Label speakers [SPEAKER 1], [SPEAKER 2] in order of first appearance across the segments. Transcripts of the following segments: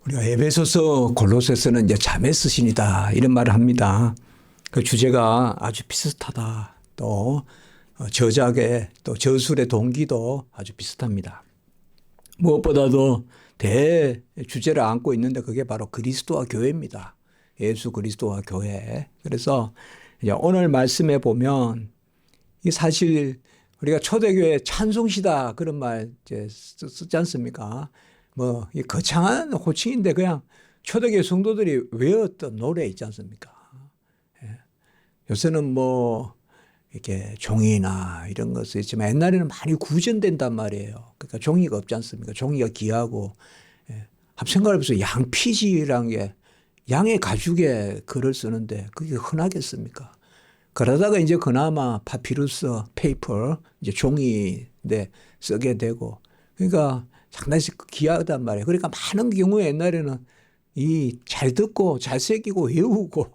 [SPEAKER 1] 우리가 에베소서 골로새서는 이제 자매스 신이다 이런 말을 합니다. 그 주제가 아주 비슷하다. 또 저작의 또 저술의 동기도 아주 비슷합니다. 무엇보다도 대주제를 안고 있는데 그게 바로 그리스도와 교회입니다. 예수 그리스도와 교회. 그래서 이제 오늘 말씀에 보면 이 사실 우리가 초대교회 찬송시다 그런 말 이제 쓰지 않습니까? 뭐 이 거창한 호칭인데 그냥 초대교회 성도들이 외웠던 노래 있지 않습니까? 예. 요새는 뭐 이렇게 종이나 이런 거 쓰지만 옛날에는 많이 구전된단 말이에요. 그러니까 종이가 없지 않습니까? 종이가 귀하고 한번 생각해보세요. 양피지라는 게 양의 가죽에 글을 쓰는데 그게 흔하겠습니까? 그러다가 이제 그나마 파피루스, 페이퍼, 이제 종이인데 쓰게 되고 그러니까 상당히 귀하단 말이에요. 그러니까 많은 경우에 옛날에는 이 잘 듣고 잘 새기고 외우고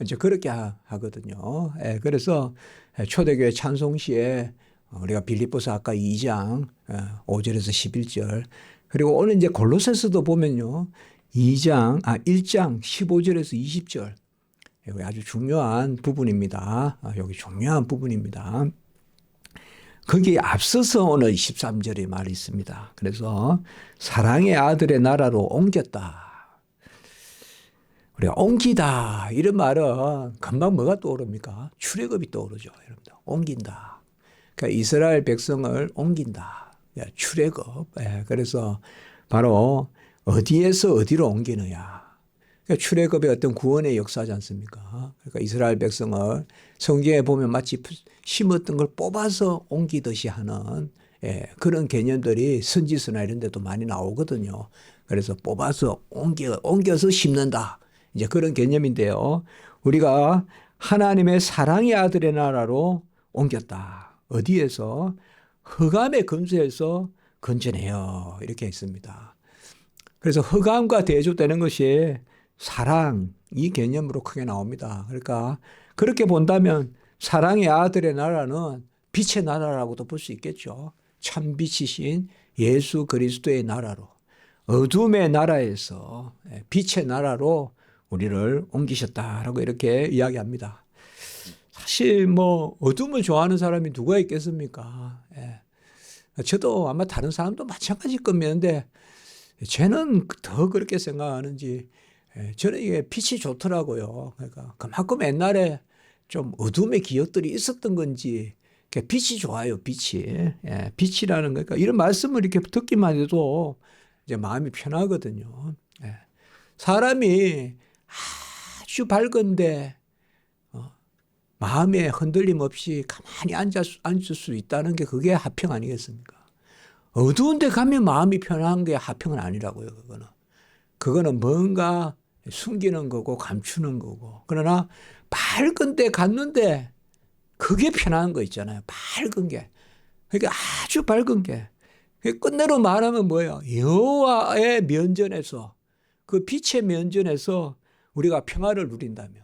[SPEAKER 1] 이제 그렇게 하거든요. 예, 그래서 초대교회 찬송시에 우리가 빌립보서 아까 2장 5절에서 11절 그리고 오늘 이제 골로새서도 보면요. 1장 15절에서 20절 여기 아주 중요한 부분입니다. 여기 중요한 부분입니다. 거기에 앞서서 오늘 23절의 말이 있습니다. 그래서 사랑의 아들의 나라로 옮겼다. 우리가 옮기다 이런 말은 금방 뭐가 떠오릅니까? 출애굽이 떠오르죠. 여러분들. 옮긴다. 그러니까 이스라엘 백성을 옮긴다. 출애굽. 그래서 바로 어디에서 어디로 옮기느냐. 그러니까 출애굽의 어떤 구원의 역사지 않습니까? 그러니까 이스라엘 백성을 성경에 보면 마치 심었던 걸 뽑아서 옮기듯이 하는 그런 개념들이 선지서나 이런 데도 많이 나오거든요. 그래서 뽑아서 옮겨서 심는다. 이제 그런 개념인데요. 우리가 하나님의 사랑의 아들의 나라로 옮겼다. 어디에서? 흑암의 근처에서 건져내요. 이렇게 했습니다. 그래서 흑암과 대조되는 것이 사랑, 이 개념으로 크게 나옵니다. 그러니까 그렇게 본다면 사랑의 아들의 나라는 빛의 나라라고도 볼 수 있겠죠. 참 빛이신 예수 그리스도의 나라로 어둠의 나라에서 빛의 나라로 우리를 옮기셨다라고 이렇게 이야기합니다. 사실 뭐 어둠을 좋아하는 사람이 누가 있겠습니까? 저도 아마 다른 사람도 마찬가지일 겁니다. 쟤는 더 그렇게 생각하는지 저는 이게 빛이 좋더라고요. 그러니까 그만큼 옛날에 좀 어둠의 기억들이 있었던 건지 빛이 좋아요. 빛이. 빛이라는 거니까 이런 말씀을 이렇게 듣기만 해도 이제 마음이 편하거든요. 사람이 아주 밝은데 마음에 흔들림 없이 가만히 앉을 수 있다는 게 그게 화평 아니겠습니까? 어두운데 가면 마음이 편한 게 화평은 아니라고요. 그거는 뭔가 숨기는 거고 감추는 거고. 그러나 밝은 데 갔는데 그게 편한 거 있잖아요. 밝은 게. 그러니까 아주 밝은 게. 끝내로 말하면 뭐예요? 여호와의 면전에서 그 빛의 면전에서 우리가 평화를 누린다면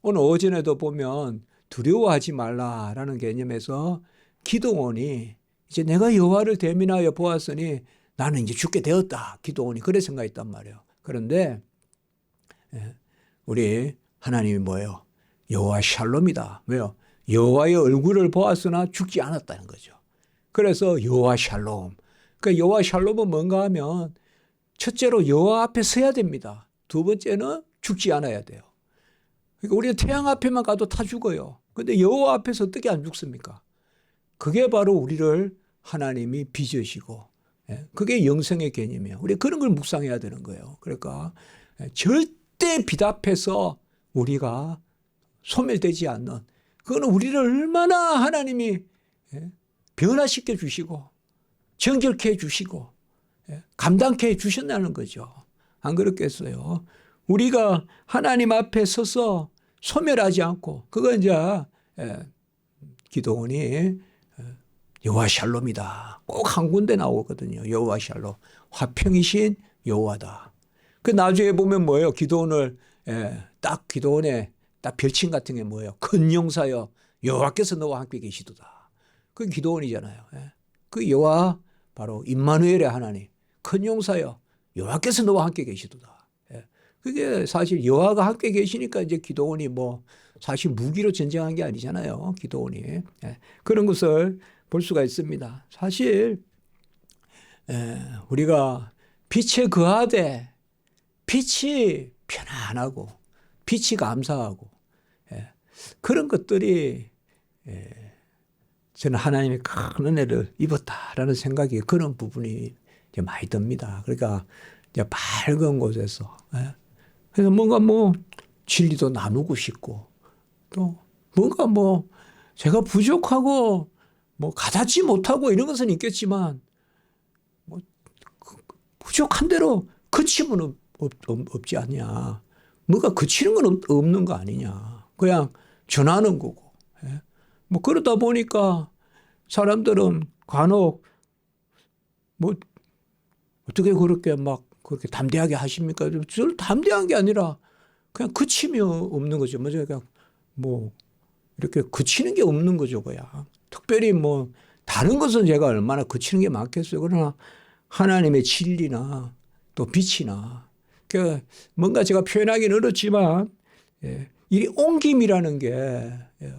[SPEAKER 1] 오늘 오전에도 보면 두려워하지 말라라는 개념에서 기도원이 이제 내가 여호와를 대면하여 보았으니 나는 이제 죽게 되었다. 기도원이 그래 생각했단 말이에요. 그런데 우리 하나님이 뭐예요? 여호와 샬롬이다. 왜요? 여호와의 얼굴을 보았으나 죽지 않았다는 거죠. 그래서 여호와 샬롬. 그러니까 여호와 샬롬은 뭔가 하면 첫째로 여호와 앞에 서야 됩니다. 두 번째는 죽지 않아야 돼요. 그러니까 우리가 태양 앞에만 가도 다 죽어요. 그런데 여호와 앞에서 어떻게 안 죽습니까? 그게 바로 우리를 하나님이 빚으시고 그게 영생의 개념이에요. 우리 그런 걸 묵상해야 되는 거예요. 그러니까 절대 빛 앞에서 우리가 소멸되지 않는 그거는 우리를 얼마나 하나님이 변화시켜 주시고 정결케 해 주시고 감당케 해 주셨다는 거죠. 안 그렇겠어요? 우리가 하나님 앞에 서서 소멸하지 않고 그거 이제 기도원이 여호와 샬롬이다. 꼭 한 군데 나오거든요. 여호와 샬롬. 화평이신 여호와다. 그 나중에 보면 뭐예요? 기도원을 딱 기도원의 딱 별칭 같은 게 뭐예요? 큰 용사여 여호와께서 너와 함께 계시도다. 그 기도원이잖아요. 그 여호와 바로 임마누엘의 하나님. 큰 용사여 여호와께서 너와 함께 계시도다. 예. 그게 사실 여호와가 함께 계시니까 이제 기도원이 뭐 사실 무기로 전쟁한 게 아니잖아요. 기도원이. 예. 그런 것을 볼 수가 있습니다. 사실 우리가 빛에 거하되 빛이 편안하고 빛이 감사하고 그런 것들이 저는 하나님의 큰 은혜를 입었다라는 생각이 그런 부분이 이제 많이 듭니다. 그러니까 이제 밝은 곳에서 그래서 뭔가 뭐 진리도 나누고 싶고 또 뭔가 뭐 제가 부족하고 뭐 가닿지 못하고 이런 것은 있겠지만 뭐 부족한 대로 그치면 없지 않냐. 뭔가 그치는 건 없는 거 아니냐. 그냥 전하는 거고. 뭐 그러다 보니까 사람들은 간혹 뭐 어떻게 그렇게 막 그렇게 담대하게 하십니까? 저를 담대한 게 아니라 그냥 그침이 없는 거죠. 뭐 그냥 뭐 이렇게 그치는 게 없는 거죠. 그냥 특별히 뭐 다른 것은 제가 얼마나 그치는 게 많겠어요. 그러나 하나님의 진리나 또 빛이나 그 뭔가 제가 표현하기는 어렵지만 이 옮김이라는 게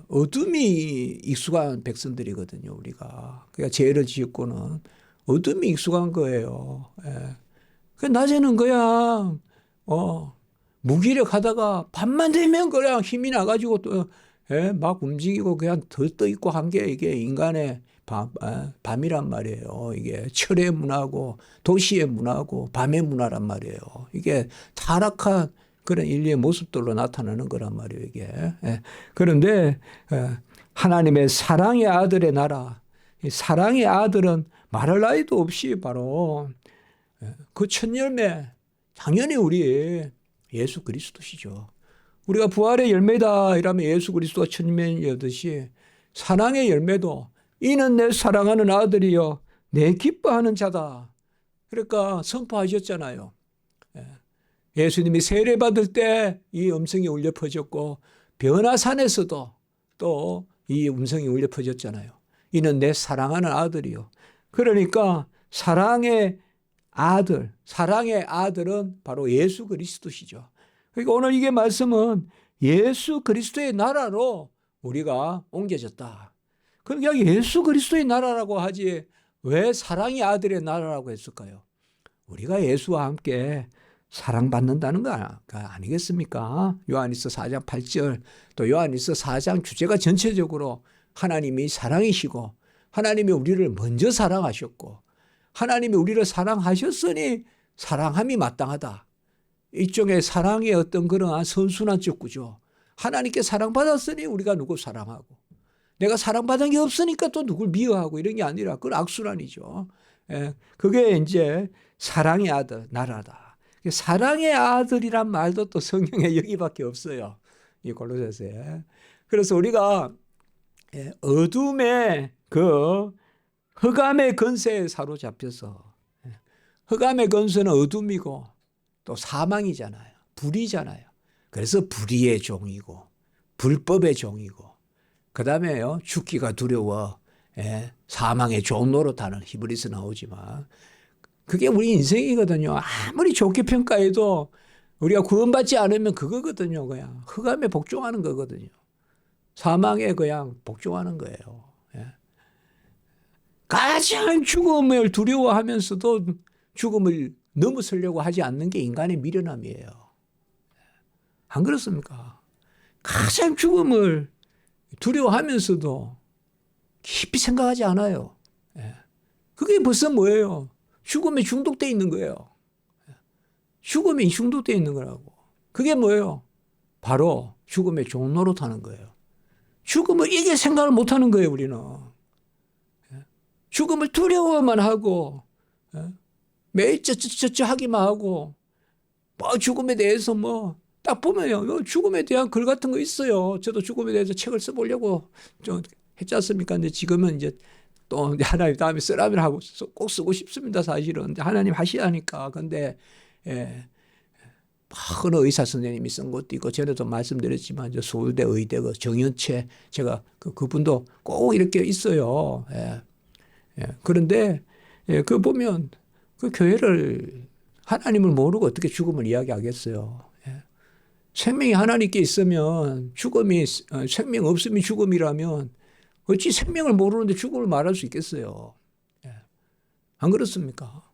[SPEAKER 1] 어둠이 익숙한 백성들이거든요. 우리가 그러니까 죄를 지었고는 어둠이 익숙한 거예요. 그 낮에는 그냥 무기력하다가 밤만 되면 그냥 힘이 나가지고 또 막 움직이고 그냥 들떠 있고 한 게 이게 인간의 밤이란 말이에요. 이게 철의 문화고 도시의 문화고 밤의 문화란 말이에요. 이게 타락한 그런 인류의 모습들로 나타나는 거란 말이에요. 이게. 그런데 하나님의 사랑의 아들의 나라, 사랑의 아들은 말할 나위도 없이 바로 그 첫 열매 당연히 우리 예수 그리스도시죠. 우리가 부활의 열매다 이러면 예수 그리스도가 첫 열매이듯이 사랑의 열매도 이는 내 사랑하는 아들이요 내 기뻐하는 자다. 그러니까 선포하셨잖아요. 예수님이 세례 받을 때 이 음성이 울려 퍼졌고 변화산에서도 또 이 음성이 울려 퍼졌잖아요. 이는 내 사랑하는 아들이요. 그러니까 사랑의 아들은 바로 예수 그리스도시죠. 그러니까 오늘 이게 말씀은 예수 그리스도의 나라로 우리가 옮겨졌다. 그러니까 예수 그리스도의 나라라고 하지 왜 사랑의 아들의 나라라고 했을까요? 우리가 예수와 함께 사랑받는다는 거 아니겠습니까? 요한일서 4장 8절 또 요한일서 4장 주제가 전체적으로 하나님이 사랑이시고 하나님이 우리를 먼저 사랑하셨고 하나님이 우리를 사랑하셨으니 사랑함이 마땅하다. 일종의 사랑의 어떤 그러한 선순환 적구죠. 하나님께 사랑받았으니 우리가 누구 사랑하고 내가 사랑받은 게 없으니까 또 누굴 미워하고 이런 게 아니라 그건 악순환이죠. 그게 이제 사랑의 아들 나라다. 사랑의 아들이란 말도 또 성경에 여기밖에 없어요. 이 골로새서에. 그래서 우리가 어둠의 그 흑암의 권세에 사로잡혀서 흑암의 권세는 어둠이고 또 사망이잖아요. 불이잖아요. 그래서 불의의 종이고 불법의 종이고 그 다음에요 죽기가 두려워 사망의 종 노릇하는 히브리서 나오지만 그게 우리 인생이거든요. 아무리 좋게 평가해도 우리가 구원받지 않으면 그거거든요. 그냥 흑암에 복종하는 거거든요. 사망에 그냥 복종하는 거예요. 가장 죽음을 두려워하면서도 죽음을 넘어서려고 하지 않는 게 인간의 미련함이에요. 안 그렇습니까? 가장 죽음을 두려워하면서도 깊이 생각하지 않아요. 그게 벌써 뭐예요? 죽음에 중독되어 있는 거예요. 죽음에 중독되어 있는 거라고. 그게 뭐예요? 바로 죽음의 종노릇하는 거예요. 죽음을 이길 생각을 못하는 거예요. 우리는. 죽음을 두려워만 하고 매일 쩌쩌쩌쩌 하기만 하고 뭐 죽음에 대해서 뭐 딱 보면요. 죽음에 대한 글 같은 거 있어요. 저도 죽음에 대해서 책을 써보려고 좀 했지 않습니까? 근데 지금은 이제 또 하나님 다음에 쓰라면 하고 꼭 쓰고 싶습니다. 사실은. 하나님 하시라니까. 근데 어느 의사 선생님이 쓴 것도 있고 전에도 말씀드렸지만 저 서울대 의대 그 정연채 제가 그분도 꼭 이렇게 있어요. 그런데 그 보면 그 교회를 하나님을 모르고 어떻게 죽음을 이야기하겠어요. 예. 생명이 하나님께 있으면 생명 없으면 죽음이라면 어찌 생명을 모르는데 죽음을 말할 수 있겠어요. 예. 안 그렇습니까?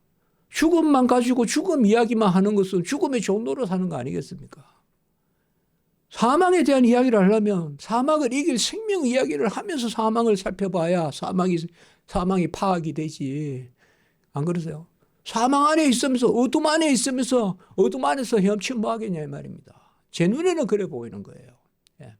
[SPEAKER 1] 죽음만 가지고 죽음 이야기만 하는 것은 죽음의 종로로 사는 거 아니겠습니까? 사망에 대한 이야기를 하려면 사망을 이길 생명 이야기를 하면서 사망을 살펴봐야 사망이 파악이 되지. 안 그러세요? 사망 안에 있으면서 어둠 안에 있으면서 어둠 안에서 헤엄치면 뭐 하겠냐 이 말입니다. 제 눈에는 그래 보이는 거예요. 예.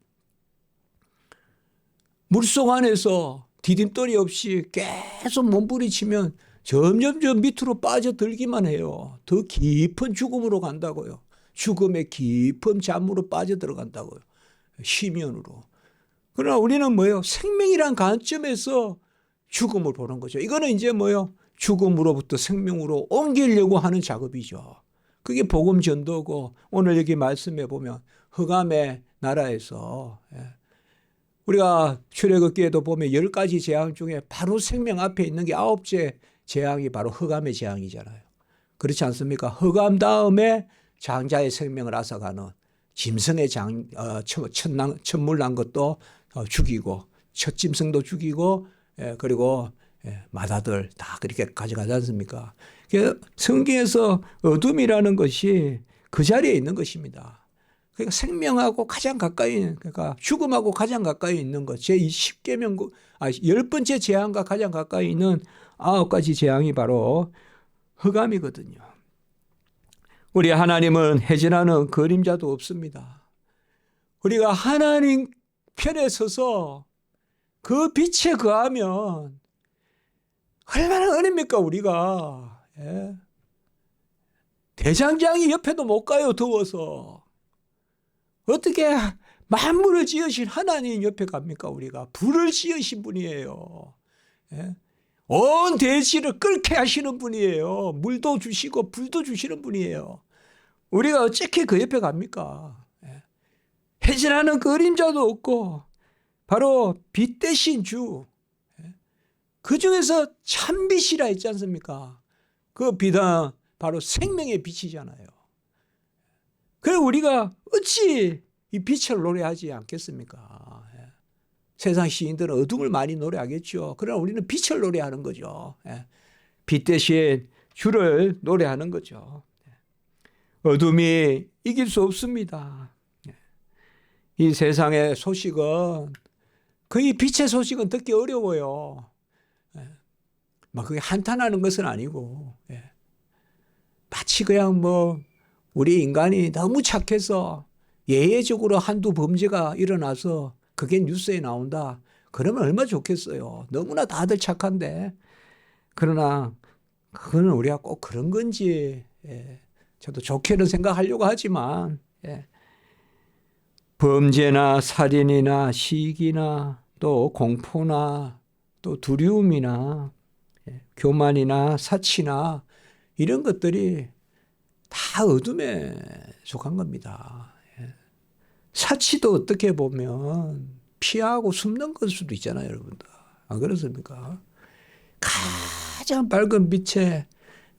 [SPEAKER 1] 물속 안에서 디딤돌이 없이 계속 몸부림치면 점점 밑으로 빠져들기만 해요. 더 깊은 죽음으로 간다고요. 죽음의 깊은 잠으로 빠져들어간다고요. 심연으로. 그러나 우리는 뭐예요? 생명이란 관점에서 죽음을 보는 거죠. 이거는 이제 뭐예요? 죽음으로부터 생명으로 옮기려고 하는 작업이죠. 그게 복음 전도고 오늘 여기 말씀해 보면 흑암의 나라에서 우리가 출애굽기에도 보면 10가지 재앙 중에 바로 생명 앞에 있는 게 9째 재앙이 바로 흑암의 재앙이잖아요. 그렇지 않습니까? 흑암 다음에 장자의 생명을 앗아가는 짐승의 천물 난 것도 죽이고 첫 짐승도 죽이고 그리고 마다들 다 그렇게 가져가지 않습니까? 성경에서 어둠이라는 것이 그 자리에 있는 것입니다. 그러니까 생명하고 가장 가까이 그러니까 죽음하고 가장 가까이 있는 것. 제10계명 10번째 재앙과 가장 가까이 있는 9가지 재앙이 바로 흑암이거든요. 우리 하나님은 해진하는 그림자도 없습니다. 우리가 하나님 편에 서서 그 빛에 거하면 얼마나 은혜입니까 우리가. 예. 대장장이 옆에도 못 가요 더워서. 어떻게 만물을 지으신 하나님 옆에 갑니까 우리가. 불을 지으신 분이에요. 예. 온 대지를 끓게 하시는 분이에요. 물도 주시고 불도 주시는 분이에요. 우리가 어떻게 그 옆에 갑니까? 해진하는 그림자도 없고 바로 빛 대신 주. 그 중에서 참빛이라 했지 않습니까? 그 빛은 바로 생명의 빛이잖아요. 그래 우리가 어찌 이 빛을 노래하지 않겠습니까? 세상 시인들은 어둠을 많이 노래하겠죠. 그러나 우리는 빛을 노래하는 거죠. 빛 대신 주를 노래하는 거죠. 어둠이 이길 수 없습니다. 이 세상의 소식은 거의 빛의 소식은 듣기 어려워요. 막 그게 한탄하는 것은 아니고 마치 그냥 뭐 우리 인간이 너무 착해서 예외적으로 한두 범죄가 일어나서 그게 뉴스에 나온다. 그러면 얼마나 좋겠어요. 너무나 다들 착한데. 그러나 그거는 우리가 꼭 그런 건지 저도 좋게는 생각하려고 하지만 범죄나 살인이나 시기나 또 공포나 또 두려움이나 교만이나 사치나 이런 것들이 다 어둠에 속한 겁니다. 사치도 어떻게 보면 피하고 숨는 걸 수도 있잖아요, 여러분들. 안 그렇습니까? 가장 밝은 빛에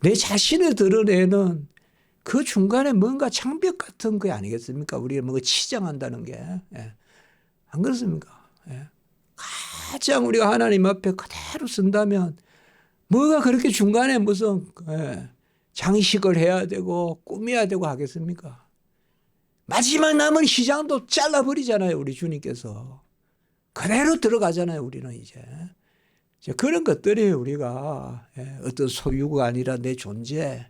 [SPEAKER 1] 내 자신을 드러내는 그 중간에 뭔가 장벽 같은 게 아니겠습니까? 우리가 뭔가 치장한다는 게. 안 그렇습니까? 가장 우리가 하나님 앞에 그대로 쓴다면 뭐가 그렇게 중간에 무슨 장식을 해야 되고 꾸며야 되고 하겠습니까? 마지막 남은 시장도 잘라버리잖아요. 우리 주님께서. 그대로 들어가잖아요. 우리는 이제 그런 것들이 우리가 어떤 소유가 아니라 내 존재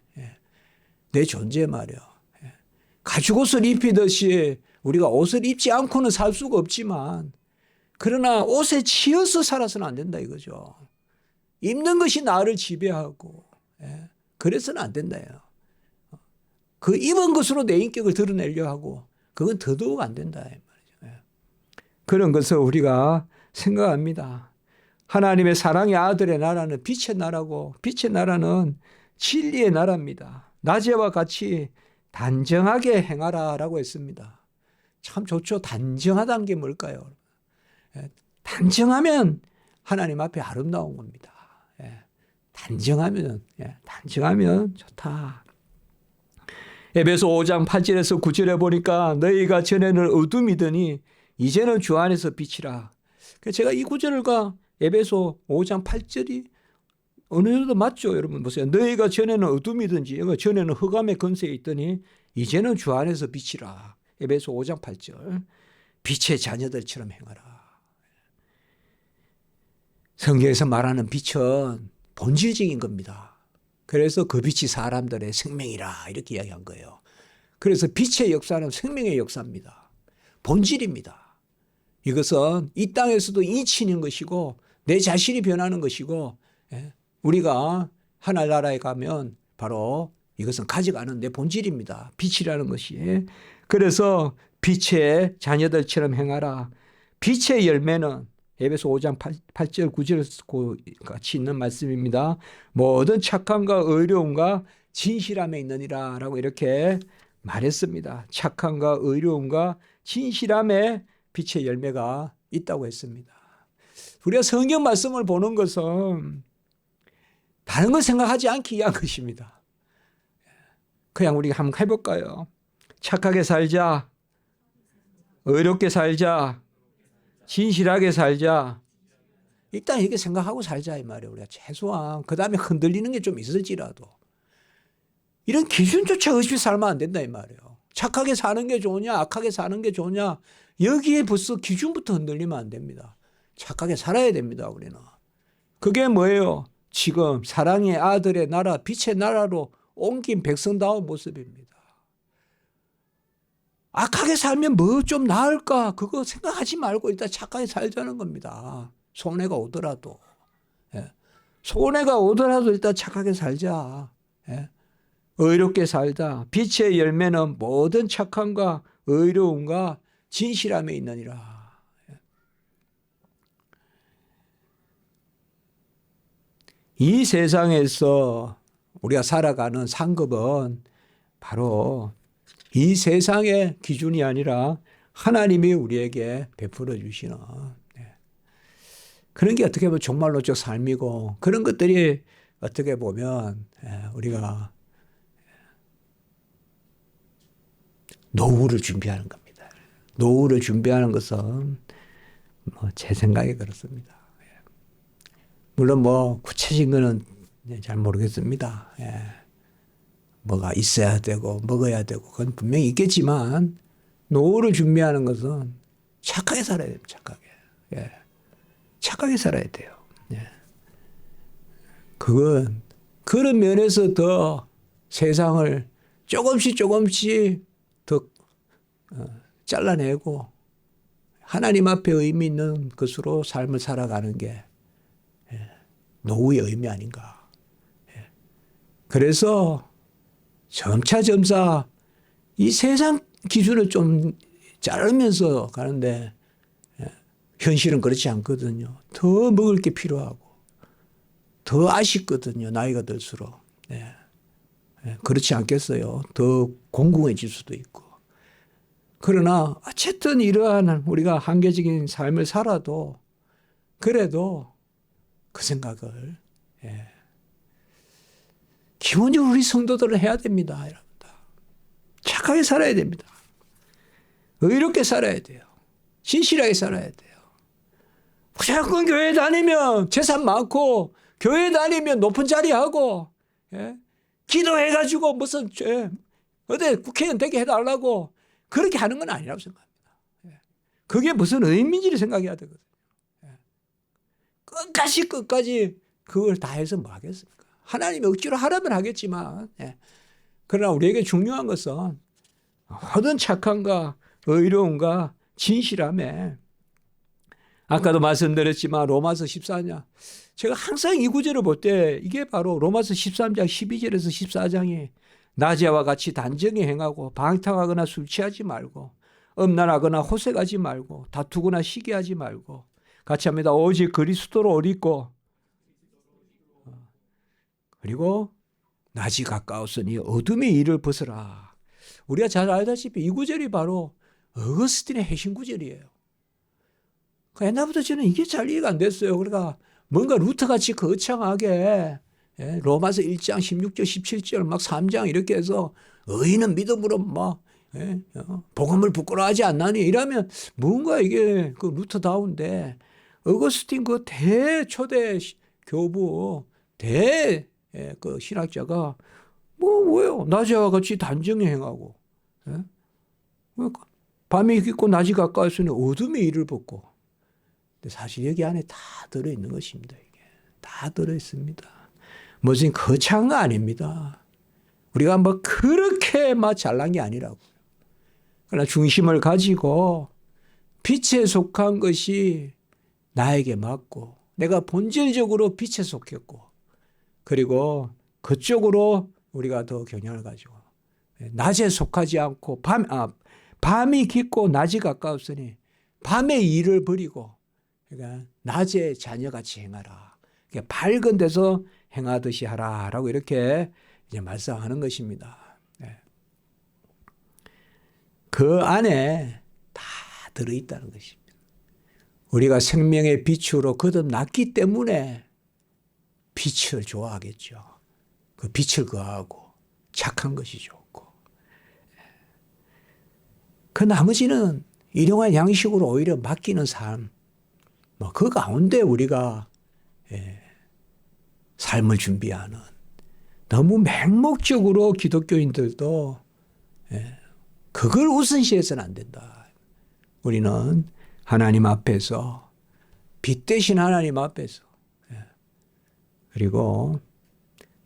[SPEAKER 1] 말이요. 가죽 옷을 입히듯이 우리가 옷을 입지 않고는 살 수가 없지만 그러나 옷에 치여서 살아서는 안 된다 이거죠. 입는 것이 나를 지배하고 그래서는 안 된다요. 그 입은 것으로 내 인격을 드러내려 하고 그건 더더욱 안 된다 이 말이죠. 그런 것을 우리가 생각합니다. 하나님의 사랑의 아들의 나라는 빛의 나라고 빛의 나라는 진리의 나라입니다. 낮에와 같이 단정하게 행하라라고 했습니다. 참 좋죠. 단정하다는 게 뭘까요? 단정하면 하나님 앞에 아름다운 겁니다. 단정하면 좋다. 에베소 5장 8절에서 9절에 보니까 너희가 전에는 어둠이더니 이제는 주 안에서 빛이라. 제가 이 구절과 에베소 5장 8절이 어느 정도 맞죠? 여러분 보세요. 너희가 전에는 어둠이든지 전에는 흑암의 권세에 있더니 이제는 주 안에서 빛이라. 에베소 5장 8절. 빛의 자녀들처럼 행하라. 성경에서 말하는 빛은 본질적인 겁니다. 그래서 그 빛이 사람들의 생명이라 이렇게 이야기한 거예요. 그래서 빛의 역사는 생명의 역사입니다. 본질입니다. 이것은 이 땅에서도 잊히는 것이고 내 자신이 변하는 것이고 우리가 하늘나라에 가면 바로 이것은 가져가는 내 본질입니다. 빛이라는 것이. 그래서 빛의 자녀들처럼 행하라. 빛의 열매는 에베소 5장 8절 9절 같이 있는 말씀입니다. 모든 착함과 의로움과 진실함에 있느니라 라고 이렇게 말했습니다. 착함과 의로움과 진실함에 빛의 열매가 있다고 했습니다. 우리가 성경 말씀을 보는 것은 다른 걸 생각하지 않기 위한 것입니다. 그냥 우리가 한번 해볼까요? 착하게 살자, 의롭게 살자, 진실하게 살자. 일단 이렇게 생각하고 살자 이 말이에요. 우리가 최소한 그 다음에 흔들리는 게 좀 있을지라도 이런 기준조차 없이 살면 안 된다 이 말이에요. 착하게 사는 게 좋으냐 악하게 사는 게 좋으냐 여기에 벌써 기준부터 흔들리면 안 됩니다. 착하게 살아야 됩니다. 우리는. 그게 뭐예요? 지금 사랑의 아들의 나라 빛의 나라로 옮긴 백성다운 모습입니다. 악하게 살면 뭐 좀 나을까 그거 생각하지 말고 일단 착하게 살자는 겁니다. 손해가 오더라도. 손해가 오더라도 일단 착하게 살자. 의롭게 살자. 빛의 열매는 모든 착함과 의로움과 진실함에 있느니라. 이 세상에서 우리가 살아가는 상급은 바로 이 세상의 기준이 아니라 하나님이 우리에게 베풀어 주시는 그런 게 어떻게 보면 종말론적 삶이고 그런 것들이 어떻게 보면 우리가 노후를 준비하는 겁니다. 노후를 준비하는 것은 제 생각에 그렇습니다. 물론 구체적인 거는 잘 모르겠습니다. 뭐가 있어야 되고 먹어야 되고 그건 분명히 있겠지만 노후를 준비하는 것은 착하게 살아야 됩니다. 착하게. 착하게 살아야 돼요. 그건 그런 면에서 더 세상을 조금씩 더 잘라내고 하나님 앞에 의미 있는 것으로 삶을 살아가는 게 노후의 의미 아닌가. 그래서 점차 이 세상 기준을 좀 자르면서 가는데 현실은 그렇지 않거든요. 더 먹을 게 필요하고 더 아쉽거든요. 나이가 들수록. 그렇지 않겠어요. 더 공공해질 수도 있고. 그러나 어쨌든 이러한 우리가 한계적인 삶을 살아도 그래도 그 생각을 기본적으로 우리 성도들은 해야 됩니다. 여러분들. 착하게 살아야 됩니다. 의롭게 살아야 돼요. 진실하게 살아야 돼요. 무조건 교회 다니면 재산 많고 교회 다니면 높은 자리 하고 기도해가지고 무슨 어디 국회의원 되게 해달라고 그렇게 하는 건 아니라고 생각합니다. 그게 무슨 의미인지를 생각해야 되거든요. 끝까지 그걸 다 해서 뭐 하겠습니까? 하나님이 억지로 하라면 하겠지만 그러나 우리에게 중요한 것은 모든 착함과 의로움과 진실함에 아까도 말씀드렸지만 로마서 14장 제가 항상 이 구절을 볼 때 이게 바로 로마서 13장 12절에서 14장이 낮에와 같이 단정히 행하고 방탕하거나 술 취하지 말고 음란하거나 호색하지 말고 다투거나 시기하지 말고 같이 합니다. 오직 그리스도로 옷 입고 그리고 낮이 가까웠으니 어둠의 일을 벗으라. 우리가 잘 알다시피 이 구절이 바로 어거스틴의 해신 구절이에요. 옛날부터 저는 이게 잘 이해가 안 됐어요. 그러니까 뭔가 루터같이 거창하게 예, 로마서 1장 16절 17절 막 3장 이렇게 해서 의인은 믿음으로 막 예, 복음을 부끄러워하지 않나니 이러면 뭔가 이게 그 루터다운데 어거스틴 그 대초대 교부 그 신학자가 뭐예요? 낮에와 같이 단정히 행하고 예? 밤이 깊고 낮이 가까웠으니 어둠의 이를 벗고. 근데 사실 여기 안에 다 들어있는 것입니다. 이게 다 들어있습니다. 무슨 거창한 거 아닙니다. 우리가 뭐 그렇게 막 잘난 게 아니라고. 그러나 중심을 가지고 빛에 속한 것이 나에게 맞고 내가 본질적으로 빛에 속했고 그리고 그쪽으로 우리가 더 경향을 가지고 낮에 속하지 않고 밤이 깊고 낮이 가까웠으니 밤의 일을 버리고 그러니까 낮에 자녀같이 행하라. 그러니까 밝은 데서 행하듯이 하라라고 이렇게 이제 말씀하는 것입니다. 그 안에 다 들어있다는 것입니다. 우리가 생명의 빛으로 거듭났기 때문에 빛을 좋아하겠죠. 그 빛을 거하고 착한 것이 좋고. 그 나머지는 일용할 양식으로 오히려 맡기는 삶. 그 가운데 우리가 삶을 준비하는 너무 맹목적으로 기독교인들도 그걸 우선시해서는 안 된다. 우리는 하나님 앞에서 빛 대신 하나님 앞에서 그리고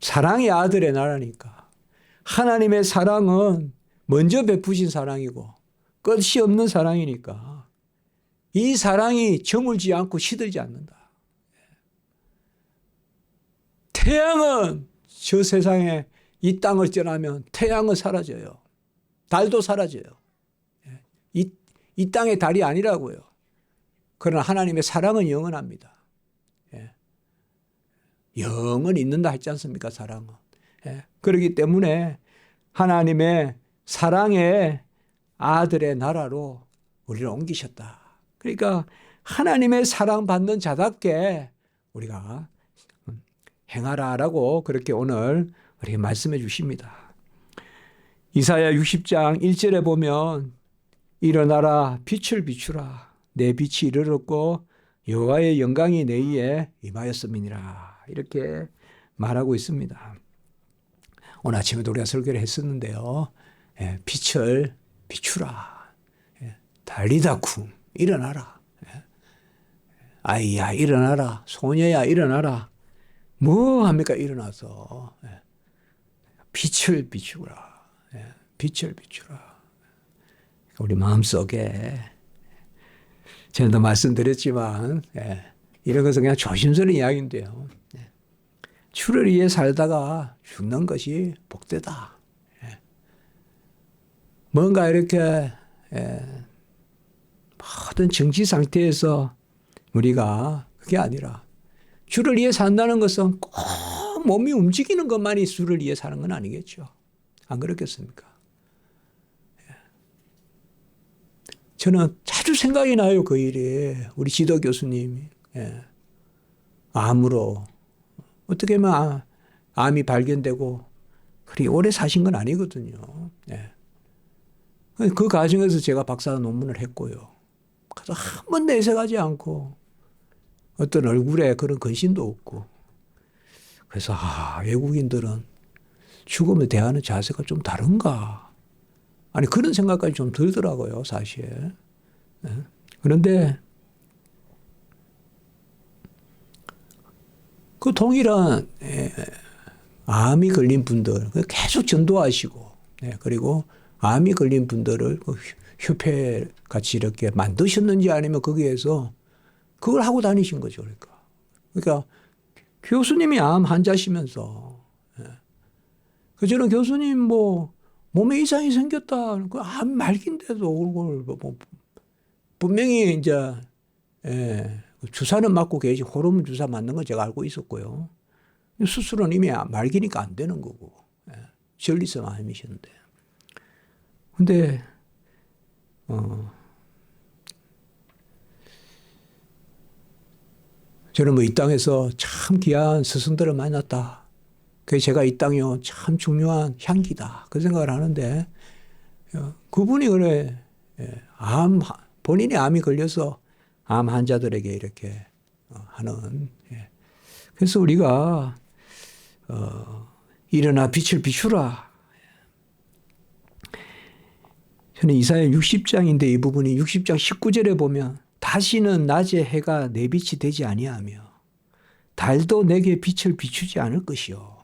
[SPEAKER 1] 사랑의 아들의 나라니까 하나님의 사랑은 먼저 베푸신 사랑이고 끝이 없는 사랑이니까 이 사랑이 저물지 않고 시들지 않는다. 태양은 저 세상에 이 땅을 떠나면 태양은 사라져요. 달도 사라져요. 이 땅의 달이 아니라고요. 그러나 하나님의 사랑은 영원합니다. 영원히 있는다 했지 않습니까? 사랑은. 그렇기 때문에 하나님의 사랑의 아들의 나라로 우리를 옮기셨다. 그러니까 하나님의 사랑받는 자답게 우리가 행하라라고 그렇게 오늘 우리에게 말씀해 주십니다. 이사야 60장 1절에 보면 일어나라 빛을 비추라 내 빛이 이르렀고 여호와의 영광이 내 위에 임하였음이니라 이렇게 말하고 있습니다. 오늘 아침에도 우리가 설교를 했었는데요. 빛을 비추라. 달리다쿵 일어나라. 아이야 일어나라. 소녀야 일어나라. 뭐 합니까? 일어나서 빛을 비추라. 빛을 비추라. 우리 마음속에 전에도 말씀드렸지만 이런 것은 그냥 조심스러운 이야기인데요. 주를 위해 살다가 죽는 것이 복되다. 뭔가 이렇게 모든 정치 상태에서 우리가 그게 아니라 주를 위해 산다는 것은 꼭 몸이 움직이는 것만이 주를 위해 사는 건 아니겠죠. 안 그렇겠습니까? 저는 자주 생각이 나요. 그 일이. 우리 지도 교수님이 암으로 어떻게 하면 암이 발견되고 그리 오래 사신 건 아니거든요. 그 과정에서 제가 박사 논문을 했고요. 그래서 한 번 내색하지 않고 어떤 얼굴에 그런 근심도 없고 그래서 외국인들은 죽음에 대하는 자세가 좀 다른가. 아니 그런 생각까지 좀 들더라고요. 사실. 그런데 그 동일한 암이 걸린 분들 계속 전도하시고 그리고 암이 걸린 분들을 협회 같이 이렇게 만드셨는지 아니면 거기에서 그걸 하고 다니신 거죠. 그러니까 교수님이 암 환자시면서 저는 교수님 뭐 몸에 이상이 생겼다. 그 암 말기인데도 그걸 분명히 이제 주사는 맞고 계시 호르몬 주사 맞는 건 제가 알고 있었고요. 수술은 이미 말기니까 안 되는 거고 전리성 암이셨는데. 근데 저는 뭐 이 땅에서 참 귀한 스승들을 만났다. 그게 제가 이 땅이요 참 중요한 향기다 그 생각을 하는데 그분이 그래 본인이 암이 걸려서 암 환자들에게 이렇게 하는 그래서 우리가 일어나 빛을 비추라. 저는 이사야 60장인데 이 부분이 60장 19절에 보면 다시는 낮에 해가 내 빛이 되지 아니하며 달도 내게 빛을 비추지 않을 것이요.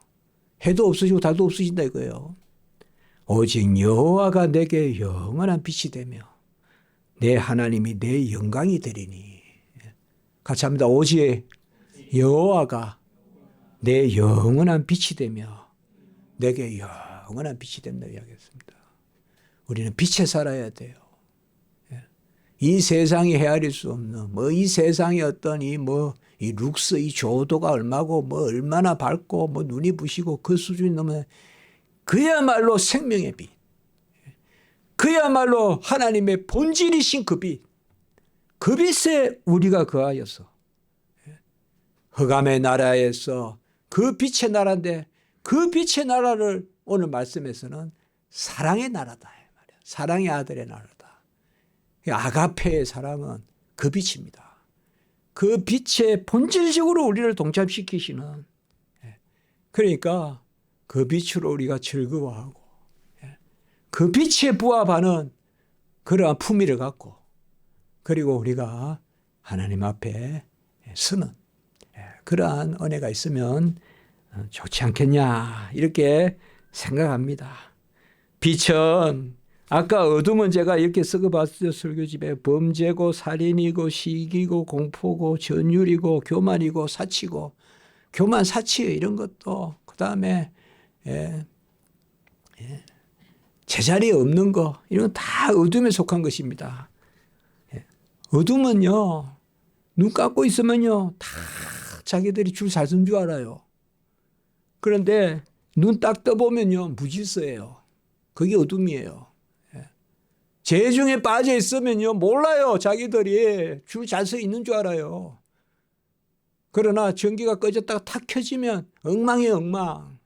[SPEAKER 1] 해도 없어지고 달도 없어진다 이거예요. 오직 여호와가 내게 영원한 빛이 되며 내 하나님이 내 영광이 되리니. 같이 합니다. 오직 여호와가 내 영원한 빛이 되며 내게 영원한 빛이 된다 이야기했습니다. 우리는 빛에 살아야 돼요. 이 세상이 헤아릴 수 없는 이 세상의 어떤 이 룩스 이 조도가 얼마고 얼마나 밝고 눈이 부시고 그 수준이 넘는 그야말로 생명의 빛. 그야말로 하나님의 본질이신 그 빛. 그 빛에 우리가 거하여서 흑암의 나라에서 그 빛의 나라인데 그 빛의 나라를 오늘 말씀에서는 사랑의 나라다. 사랑의 아들의 나라다. 아가페의 사랑은 그 빛입니다. 그 빛에 본질적으로 우리를 동참시키시는 그러니까 그 빛으로 우리가 즐거워하고 그 빛에 부합하는 그러한 품위를 갖고 그리고 우리가 하나님 앞에 서는 그러한 은혜가 있으면 좋지 않겠냐 이렇게 생각합니다. 빛은 아까 어둠은 제가 이렇게 썩어봤어요. 설교집에 범죄고 살인이고 시기고 공포고 전율이고 교만이고 사치고 교만 사치 이런 것도 그 다음에 제자리에 없는 거 이런 건 다 어둠에 속한 것입니다. 어둠은요 눈 감고 있으면요 다 자기들이 줄 잘 쓴 줄 알아요. 그런데 눈 딱 떠보면요 무질서예요. 그게 어둠이에요. 재중에 빠져 있으면요 몰라요. 자기들이 줄 잘 서 있는 줄 알아요. 그러나 전기가 꺼졌다가 탁 켜지면 엉망이에요. 엉망.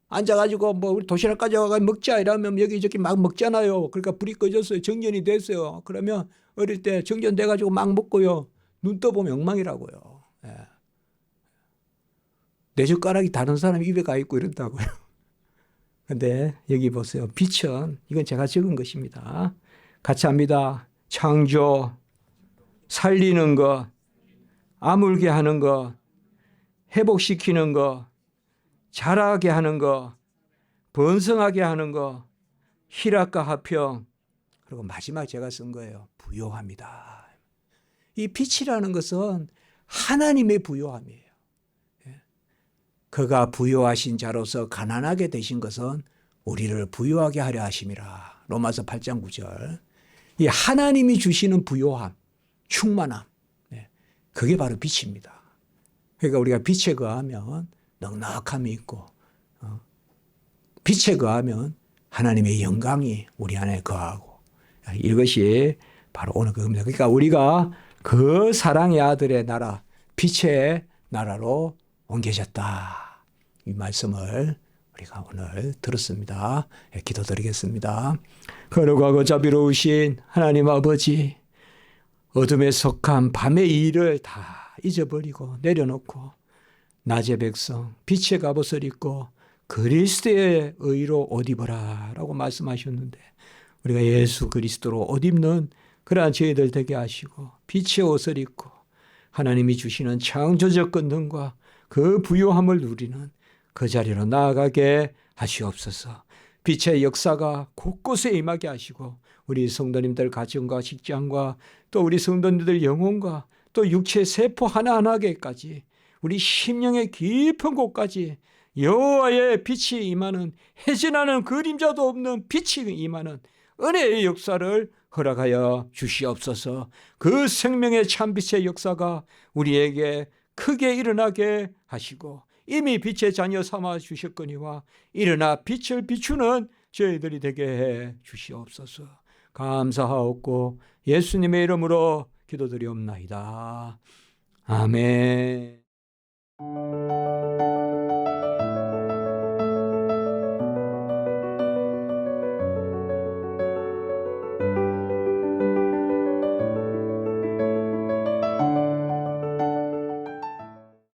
[SPEAKER 1] 앉아가지고 우리 도시락 가져가서 먹자 이러면 여기저기 막 먹잖아요. 그러니까 불이 꺼졌어요. 정전이 됐어요. 그러면 어릴 때 정전돼가지고 막 먹고요. 눈 떠보면 엉망이라고요. 내 젓가락이 다른 사람 입에 가 있고 이런다고요. 근데 여기 보세요. 빛은 이건 제가 적은 것입니다. 같이 합니다. 창조, 살리는 것, 아물게 하는 것, 회복시키는 것, 자라게 하는 것, 번성하게 하는 것, 희락과 화평, 그리고 마지막 제가 쓴 거예요. 부요합니다. 이 빛이라는 것은 하나님의 부요함이에요. 그가 부요하신 자로서 가난하게 되신 것은 우리를 부요하게 하려 하심이라. 로마서 8장 9절. 이 하나님이 주시는 부요함, 충만함, 그게 바로 빛입니다. 그러니까 우리가 빛에 거하면 넉넉함이 있고 빛에 거하면 하나님의 영광이 우리 안에 거하고 이것이 바로 오늘 그겁니다. 그러니까 우리가 그 사랑의 아들의 나라, 빛의 나라로 옮겨졌다. 이 말씀을 우리가 오늘 들었습니다. 기도드리겠습니다. 거룩하고 자비로우신 하나님 아버지, 어둠에 속한 밤의 일을 다 잊어버리고 내려놓고 낮의 백성, 빛의 갑옷을 입고 그리스도의 의로 옷 입어라 라고 말씀하셨는데 우리가 예수 그리스도로 옷 입는 그러한 저희들 되게 하시고 빛의 옷을 입고 하나님이 주시는 창조적 권능과 그 부요함을 누리는 그 자리로 나아가게 하시옵소서. 빛의 역사가 곳곳에 임하게 하시고 우리 성도님들 가정과 직장과 또 우리 성도님들 영혼과 또 육체 세포 하나하나에까지 우리 심령의 깊은 곳까지 여호와의 빛이 임하는 해진하는 그림자도 없는 빛이 임하는 은혜의 역사를 허락하여 주시옵소서. 그 생명의 참빛의 역사가 우리에게 크게 일어나게 하시고 이미 빛의 자녀 삼아 주셨거니와 일어나 빛을 비추는 저희들이 되게 해 주시옵소서. 감사하옵고 예수님의 이름으로 기도드리옵나이다. 아멘.